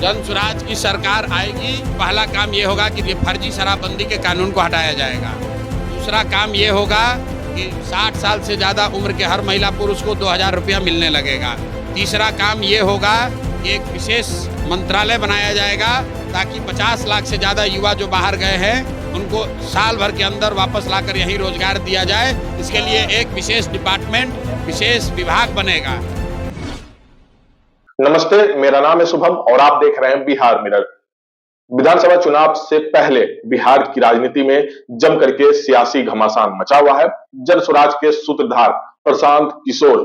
जन स्वराज की सरकार आएगी, पहला काम ये होगा कि ये फर्जी शराबबंदी के कानून को हटाया जाएगा। दूसरा काम ये होगा कि 60 साल से ज़्यादा उम्र के हर महिला पुरुष को 2000 रुपया मिलने लगेगा। तीसरा काम ये होगा कि एक विशेष मंत्रालय बनाया जाएगा ताकि 50 लाख से ज़्यादा युवा जो बाहर गए हैं उनको साल भर के अंदर वापस लाकर यहीं रोजगार दिया जाए। इसके लिए एक विशेष डिपार्टमेंट, विशेष विभाग बनेगा। नमस्ते, मेरा नाम है शुभम और आप देख रहे हैं बिहार मिरर। विधानसभा चुनाव से पहले बिहार की राजनीति में जम करके सियासी घमासान मचा हुआ है। जन स्वराज के सूत्रधार प्रशांत किशोर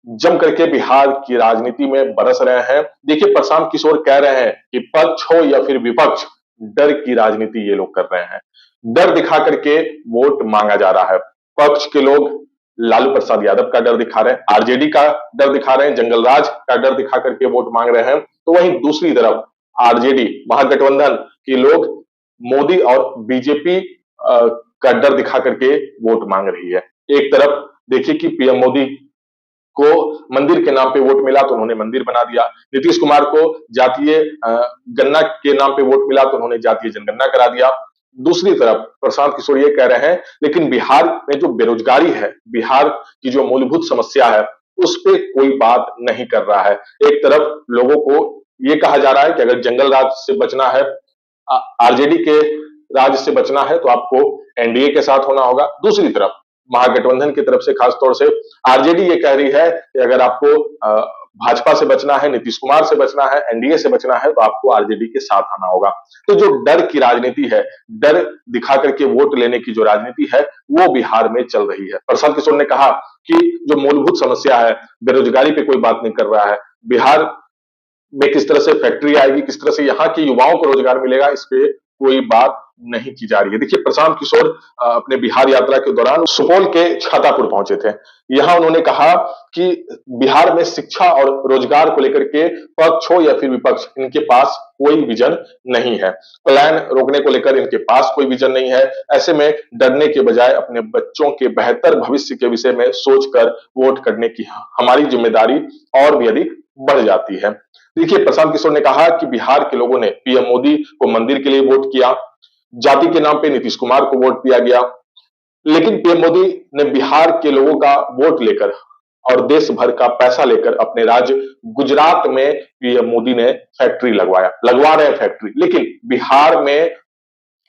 जम करके बिहार की राजनीति में बरस रहे हैं। देखिए, प्रशांत किशोर कह रहे हैं कि पक्ष हो या फिर विपक्ष, डर की राजनीति ये लोग कर रहे हैं। डर दिखा करके वोट मांगा जा रहा है। पक्ष के लोग लालू प्रसाद यादव का डर दिखा रहे हैं, आरजेडी का डर दिखा रहे हैं, जंगल राज का डर दिखा करके वोट मांग रहे हैं। तो वहीं दूसरी तरफ आरजेडी महागठबंधन के लोग मोदी और बीजेपी का डर दिखा करके वोट मांग रही है। एक तरफ देखिए कि पीएम मोदी को मंदिर के नाम पे वोट मिला तो उन्होंने मंदिर बना दिया। नीतीश कुमार को जातीय गणना के नाम पे वोट मिला तो उन्होंने जातीय जनगणना करा दिया। दूसरी तरफ प्रशांत किशोर ये कह रहे हैं, लेकिन बिहार में जो बेरोजगारी है, बिहार की जो मूलभूत समस्या है, उस पे कोई बात नहीं कर रहा है। एक तरफ लोगों को ये कहा जा रहा है कि अगर जंगल राज से बचना है, आरजेडी के राज से बचना है, तो आपको एनडीए के साथ होना होगा। दूसरी तरफ महागठबंधन की तरफ से खासतौर से आरजेडी ये कह रही है कि अगर आपको भाजपा से बचना है, नीतीश कुमार से बचना है, एनडीए से बचना है, तो आपको आरजेडी के साथ आना होगा। तो जो डर की राजनीति है, डर दिखा करके वोट लेने की जो राजनीति है, वो बिहार में चल रही है। प्रशांत किशोर ने कहा कि जो मूलभूत समस्या है, बेरोजगारी पे कोई बात नहीं कर रहा है। बिहार में किस तरह से फैक्ट्री आएगी, किस तरह से यहाँ के युवाओं को रोजगार मिलेगा, इस पे कोई बात नहीं की जा रही है। देखिए, प्रशांत किशोर अपने बिहार यात्रा के दौरान सुपौल के छातापुर पहुंचे थे। यहां उन्होंने कहा कि बिहार में शिक्षा और रोजगार को लेकर के पक्ष हो या फिर विपक्ष, इनके पास कोई विजन नहीं है। पलायन रोकने को लेकर इनके पास कोई विजन नहीं है। ऐसे में डरने के बजाय अपने बच्चों के बेहतर भविष्य के विषय में सोचकर वोट करने की हमारी जिम्मेदारी और भी अधिक बढ़ जाती है। देखिए, प्रशांत किशोर ने कहा कि बिहार के लोगों ने पीएम मोदी को मंदिर के लिए वोट किया, जाति के नाम पे नीतीश कुमार को वोट दिया गया, लेकिन पीएम मोदी ने बिहार के लोगों का वोट लेकर और देश भर का पैसा लेकर अपने राज्य गुजरात में पीएम मोदी ने फैक्ट्री लगवा रहे हैं फैक्ट्री, लेकिन बिहार में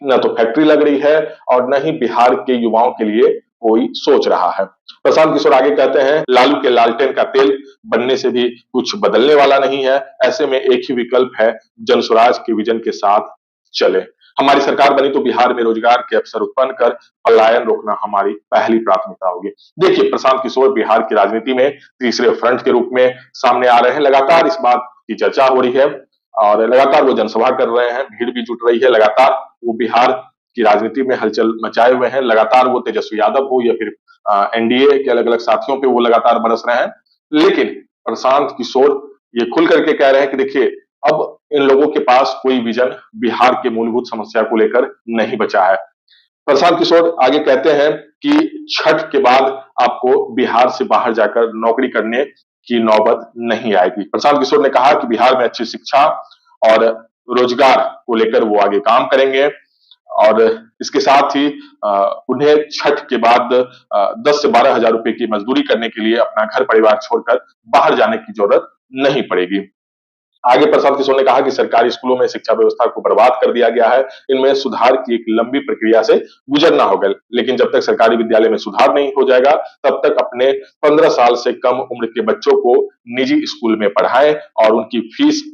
न तो फैक्ट्री लग रही है और न ही बिहार के युवाओं के लिए कोई सोच रहा है। प्रशांत किशोर आगे कहते हैं, लालू के लालटेन का तेल बनने से भी कुछ बदलने वाला नहीं है। ऐसे में एक ही विकल्प है, जन स्वराज के विजन के साथ चले। हमारी सरकार बनी तो बिहार में रोजगार के अवसर उत्पन्न कर पलायन रोकना हमारी पहली प्राथमिकता होगी। देखिए, प्रशांत किशोर बिहार की राजनीति में तीसरे फ्रंट के रूप में सामने आ रहे हैं। लगातार इस बात की चर्चा हो रही है और लगातार वो जनसभा कर रहे हैं, भीड़ भी जुट रही है। लगातार वो बिहार की राजनीति में हलचल मचाए हुए हैं। लगातार वो तेजस्वी यादव हो या फिर एनडीए के अलग अलग साथियों पे वो लगातार बरस रहे हैं। लेकिन प्रशांत किशोर ये खुल करके कह रहे हैं कि देखिए, अब इन लोगों के पास कोई विजन बिहार के मूलभूत समस्या को लेकर नहीं बचा है। प्रशांत किशोर आगे कहते हैं कि छठ के बाद आपको बिहार से बाहर जाकर नौकरी करने की नौबत नहीं आएगी। प्रशांत किशोर ने कहा कि बिहार में अच्छी शिक्षा और रोजगार को लेकर वो आगे काम करेंगे और इसके साथ ही उन्हें छठ के बाद 10 से 12 हजार रुपए की मजदूरी करने के लिए अपना घर परिवार छोड़कर बाहर जाने की जरूरत नहीं पड़ेगी। आगे प्रशांत किशोर ने कहा कि सरकारी स्कूलों में शिक्षा व्यवस्था को बर्बाद कर दिया गया है। इनमें सुधार की एक लंबी प्रक्रिया से गुजरना होगा, लेकिन जब तक सरकारी विद्यालय में सुधार नहीं हो जाएगा, तब तक अपने 15 साल से कम उम्र के बच्चों को निजी स्कूल में पढ़ाएं और उनकी फीस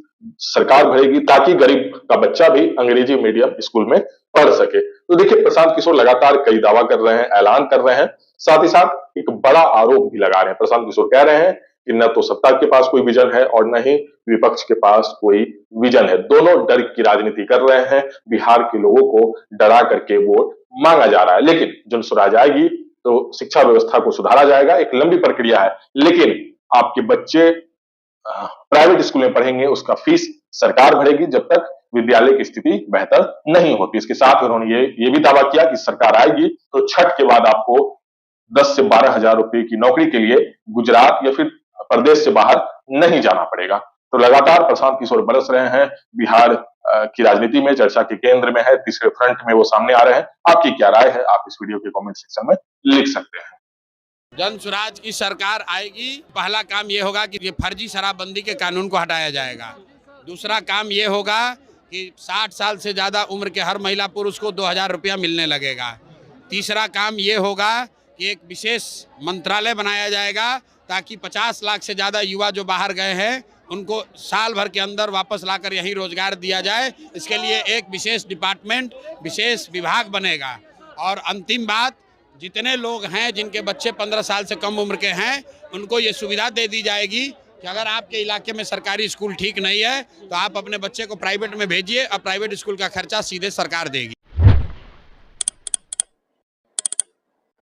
सरकार भरेगी, ताकि गरीब का बच्चा भी अंग्रेजी मीडियम स्कूल में पढ़ सके। तो देखिए, प्रशांत किशोर लगातार कई दावा कर रहे हैं, ऐलान कर रहे हैं, साथ ही साथ एक बड़ा आरोप भी लगा रहे हैं। प्रशांत किशोर कह रहे हैं कि न तो सत्ता के पास कोई विजन है और न ही विपक्ष के पास कोई विजन है। दोनों डर की राजनीति कर रहे हैं। बिहार के लोगों को डरा करके वोट मांगा जा रहा है। लेकिन जन स्वराज आएगी तो शिक्षा व्यवस्था को सुधारा जाएगा। एक लंबी प्रक्रिया है, लेकिन आपके बच्चे प्राइवेट स्कूल में पढ़ेंगे, उसका फीस सरकार भरेगी जब तक विद्यालय की स्थिति बेहतर नहीं होती। इसके साथ उन्होंने ये भी दावा किया कि सरकार आएगी तो छठ के बाद आपको 10 से 12 हजार रुपए की नौकरी के लिए गुजरात या फिर प्रदेश से बाहर नहीं जाना पड़ेगा। तो लगातार प्रशांत किशोर बरस रहे हैं बिहार की राजनीति में, चर्चा के केंद्र में है, तीसरे फ्रंट में वो सामने आ रहे हैं। आपकी क्या राय है, आप इस वीडियो के कमेंट सेक्शन में लिख सकते हैं। जन स्वराज की सरकार आएगी, पहला काम ये होगा कि ये फर्जी शराबबंदी के कानून को हटाया जाएगा। दूसरा काम ये होगा कि 60 साल से ज़्यादा उम्र के हर महिला पुरुष को 2000 रुपया मिलने लगेगा। तीसरा काम ये होगा कि एक विशेष मंत्रालय बनाया जाएगा ताकि 50 लाख से ज़्यादा युवा जो बाहर गए हैं उनको साल भर के अंदर वापस लाकर यहीं रोजगार दिया जाए। इसके लिए एक विशेष डिपार्टमेंट, विशेष विभाग बनेगा। और अंतिम बात, जितने लोग हैं जिनके बच्चे 15 साल से कम उम्र के हैं उनको ये सुविधा दे दी जाएगी कि अगर आपके इलाके में सरकारी स्कूल ठीक नहीं है तो आप अपने बच्चे को प्राइवेट में भेजिए और प्राइवेट स्कूल का खर्चा सीधे सरकार देगी।